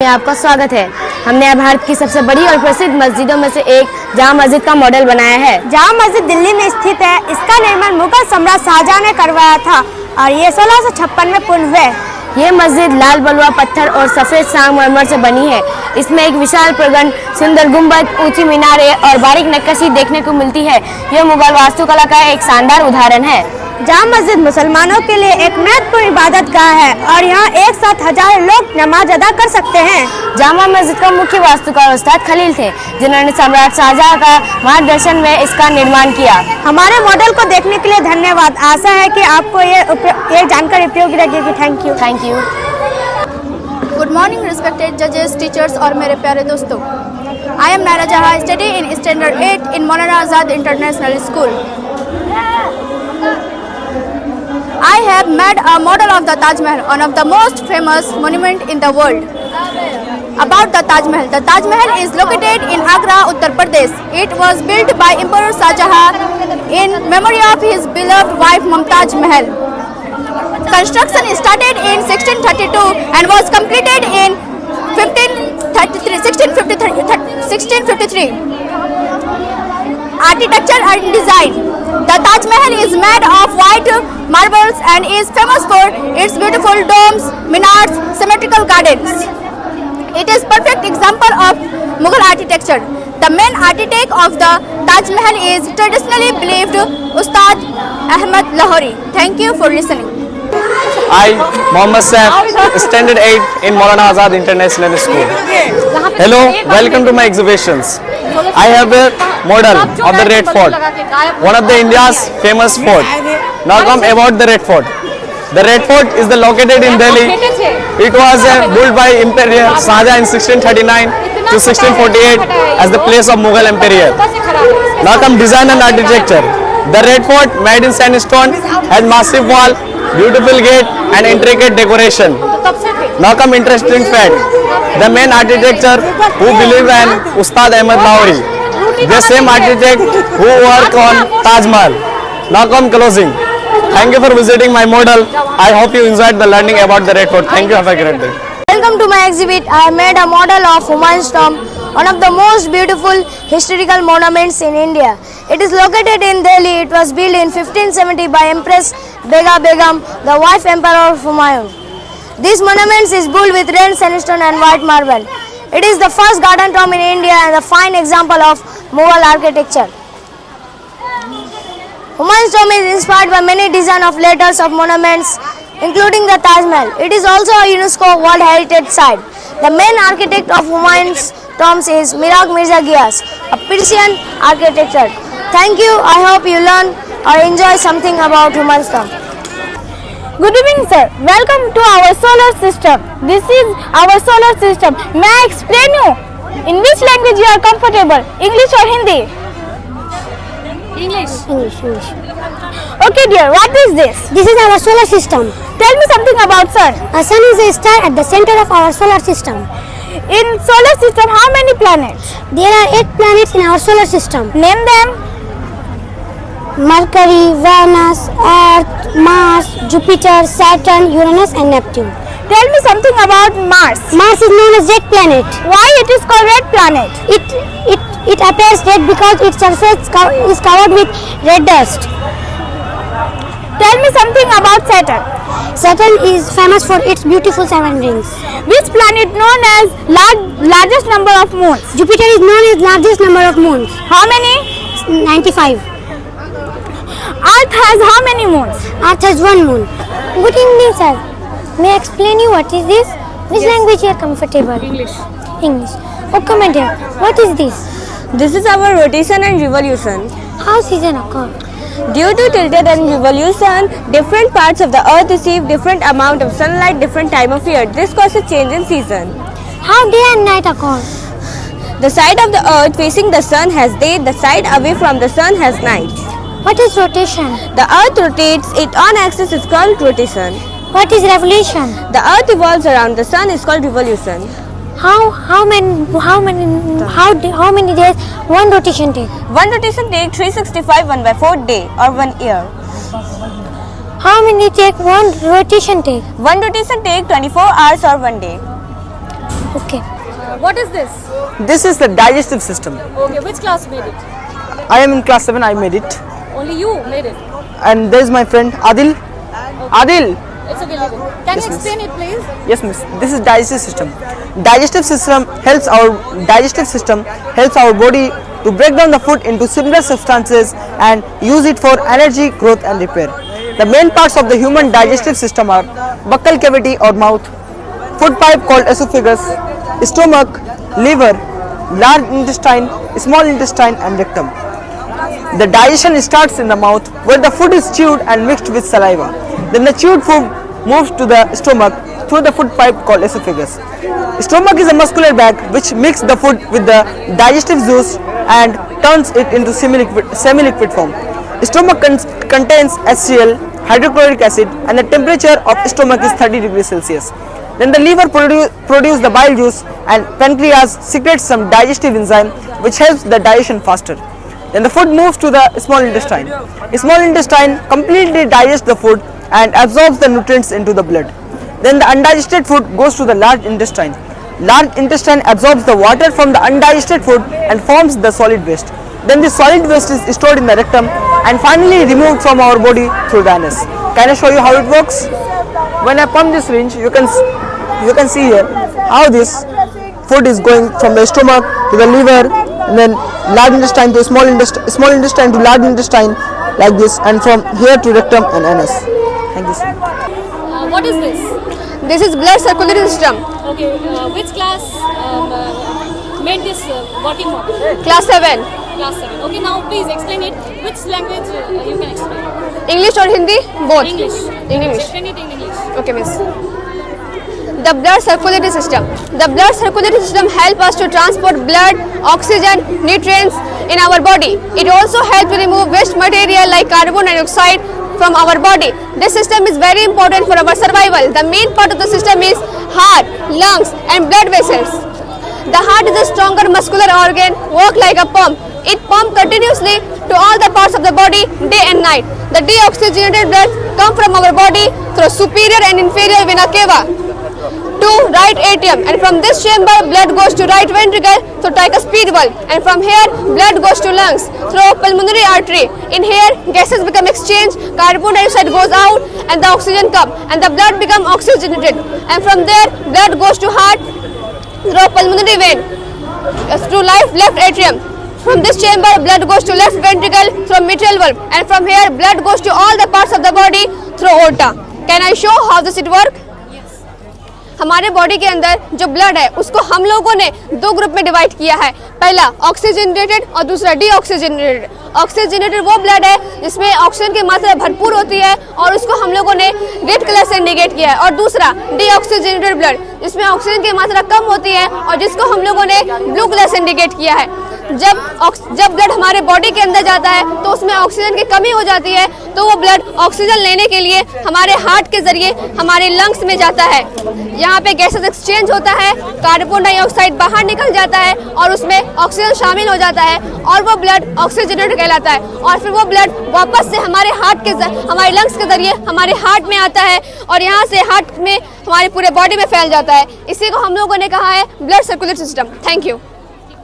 में आपका स्वागत है। हमने यहाँ भारत की सबसे बड़ी और प्रसिद्ध मस्जिदों में से एक जामा मस्जिद का मॉडल बनाया है। जामा मस्जिद दिल्ली में स्थित है। इसका निर्माण मुगल सम्राट शाहजहां ने करवाया था और ये 1656 में पूर्ण हुए। ये मस्जिद लाल बलुआ पत्थर और सफेद संगमरमर से बनी है। इसमें एक विशाल प्रगंड, सुंदर गुंबद, ऊंची मीनारें और बारीक नक्काशी देखने को मिलती है। यह मुगल वास्तुकला का एक शानदार उदाहरण है। जामा मस्जिद मुसलमानों के लिए एक महत्वपूर्ण इबादत गाह है और यहाँ एक साथ हजारों लोग नमाज अदा कर सकते हैं। जामा मस्जिद का मुख्य वास्तुकार उस्ताद खलील थे, जिन्होंने सम्राट शाहजहां का मार्गदर्शन में इसका निर्माण किया। हमारे मॉडल को देखने के लिए धन्यवाद। आशा है कि आपको ये जानकारी उपयोगी लगेगी। Thank you. Good morning respected जजेस, टीचर्स और मेरे प्यारे दोस्तों। आई एम नायरा जहां, study in standard 8 in Maulana Azad international school. I have made a model of the Taj Mahal, one of the most famous monument in the world. About the Taj Mahal is located in Agra, Uttar Pradesh. It was built by Emperor Shah Jahan in memory of his beloved wife Mumtaz Mahal. Construction started in 1632 and was completed in 1653. Architecture and design. The Taj Mahal is made of white marbles and is famous for its beautiful domes, minarets, symmetrical gardens. It is perfect example of Mughal architecture. The main architect of the Taj Mahal is traditionally believed Ustad Ahmad Lahori. Thank you for listening. I, Mohammad Saif, Standard 8 in Maulana Azad International School. Hello, welcome to my exhibitions. I have a model of the Red Fort, one of the India's famous fort. Now come about the Red Fort. The Red Fort is located in Delhi. It was built by Emperor Shahjahan in 1639 to 1648 as the place of Mughal Empire. Now come design and architecture. The Red Fort, made in sandstone, has massive wall, beautiful gate and intricate decoration. Now come interesting fact. The main architecture who believe in Ustad Ahmad Lahori. The same architect who work on Taj Mahal. Now come closing. Thank you for visiting my model. I hope you enjoyed the learning about the Red Fort. Thank you. Have a great day. Welcome to my exhibit. I made a model of Humayun's tomb, one of the most beautiful historical monuments in India. It is located in Delhi. It was built in 1570 by Empress Bega Begum, the wife emperor of Humayun. This monument is built with red sandstone and white marble. It is the first garden tomb in India and a fine example of Mughal architecture. Humayun's tomb is inspired by many designs of letters of monuments, including the Taj Mahal. It is also a UNESCO World Heritage Site. The main architect of Humayun's tomb is Mirag Mirza Ghias, a Persian architecture. Thank you. I hope you learn or enjoy something about Humayun's tomb. Good evening, sir. Welcome to our solar system. This is our solar system. May I explain you? In which language you are comfortable? English or Hindi? English. Okay, dear. What is this? This is our solar system. Tell me something about sun. A sun is a star at the center of our solar system. In solar system, how many planets? There are 8 planets in our solar system. Name them. Mercury, Venus, Earth, Mars, Jupiter, Saturn, Uranus and Neptune. Tell me something about Mars. Mars is known as red planet. Why it is called red planet? It appears red because its surface is covered with red dust. Tell me something about Saturn. Saturn is famous for its beautiful 7 rings. Which planet known as largest number of moons? Jupiter is known as largest number of moons. How many? 95. Earth has how many moons? Earth has 1 moon. Good evening, sir. May I explain you what is this? Which language you are comfortable? English. Oh, come and here. What is this? This is our rotation and revolution. How season occur? Due to tilted and revolution, different parts of the earth receive different amount of sunlight, different time of year. This causes change in season. How day and night occur? The side of the earth facing the sun has day, the side away from the sun has night. What is rotation? The earth rotates, it on axis is called rotation. What is revolution? The earth revolves around the sun is called revolution. How many days one rotation take? One rotation take 365 1/4 day or 1 year. How many take one rotation take? One rotation take 24 hours or 1 day. Okay. What is this? This is the digestive system. Okay, which class made it? I am in class 7. I made it, Only you made it. and there is my friend Adil. Adil. It's okay, leave it. Can you explain it, please? Yes, miss. This is digestive system. Digestive system helps our body to break down the food into simpler substances and use it for energy, growth, and repair. The main parts of the human digestive system are buccal cavity or mouth, food pipe called esophagus, stomach, liver, large intestine, small intestine, and rectum. The digestion starts in the mouth, where the food is chewed and mixed with saliva. Then the chewed food moves to the stomach through the food pipe called esophagus. Stomach is a muscular bag which mixes the food with the digestive juice and turns it into semi-liquid form. Stomach contains HCl, hydrochloric acid, and the temperature of stomach is 30 degrees Celsius. Then the liver produces the bile juice, and pancreas secretes some digestive enzyme which helps the digestion faster. Then the food moves to the small intestine. Small intestine completely digests the food and absorbs the nutrients into the blood. Then the undigested food goes to the large intestine. Large intestine absorbs the water from the undigested food and forms the solid waste. Then the solid waste is stored in the rectum and finally removed from our body through the anus. Can I show you how it works? When I pump this syringe, you can see here how this food is going from the stomach to the liver, and then large intestine to small intestine to large intestine, like this, and from here to rectum and anus. Thank you, sir. What is this? This is blood circulatory system. Okay, which class made this working model? Class 7. Class 7. Okay, now please explain it. Which language you can explain? English or Hindi? Both. English. English. Explain it in English. Okay, miss. The blood circulatory system. The blood circulatory system helps us to transport blood, oxygen, nutrients in our body. It also helps to remove waste material like carbon dioxide from our body. This system is very important for our survival. The main part of the system is heart, lungs, and blood vessels. The heart is a stronger muscular organ, work like a pump. It pumps continuously to all the parts of the body day and night. The deoxygenated blood comes from our body through superior and inferior vena cava to right atrium, and from this chamber blood goes to right ventricle through tricuspid valve, and from here blood goes to lungs through pulmonary artery. In here gases become exchanged, carbon dioxide goes out and the oxygen comes, and the blood becomes oxygenated, and from there blood goes to heart through pulmonary vein through left atrium. From this chamber blood goes to left ventricle through mitral valve, and from here blood goes to all the parts of the body through aorta. Can I show how does it work? हमारे body के अंदर जो blood है उसको हम लोगों ने दो ग्रुप में डिवाइड किया है. पहला ऑक्सीजनेटेड और दूसरा डीऑक्सीजनेटेड. ऑक्सीजनेटेड वो ब्लड है जिसमें ऑक्सीजन की मात्रा भरपूर होती है और उसको हम लोगों ने रेड कलर से इंडिकेट किया है, और दूसरा डीऑक्सीजनेटेड ब्लड जिसमें ऑक्सीजन की मात्रा कम होती है और जिसको हम लोगों ने ब्लू कलर से इंडिकेट किया है. जब ब्लड हमारे बॉडी के अंदर जाता है तो उसमें ऑक्सीजन की कमी हो जाती है, तो वो ब्लड ऑक्सीजन लेने के लिए हमारे हार्ट के जरिए हमारे लंग्स में जाता है. यहाँ पे गैसेस एक्सचेंज होता है, कार्बन डाइऑक्साइड बाहर निकल जाता है और उसमें ऑक्सीजन शामिल हो जाता है और वो ब्लड ऑक्सीजनेटेड कहलाता है, और फिर वो ब्लड वापस से हमारे हमारे लंग्स के जरिए हमारे हार्ट में आता है और यहाँ से हार्ट में हमारे पूरे बॉडी में फैल जाता है. इसी को हम लोगों ने कहा है blood circulatory system. Thank you.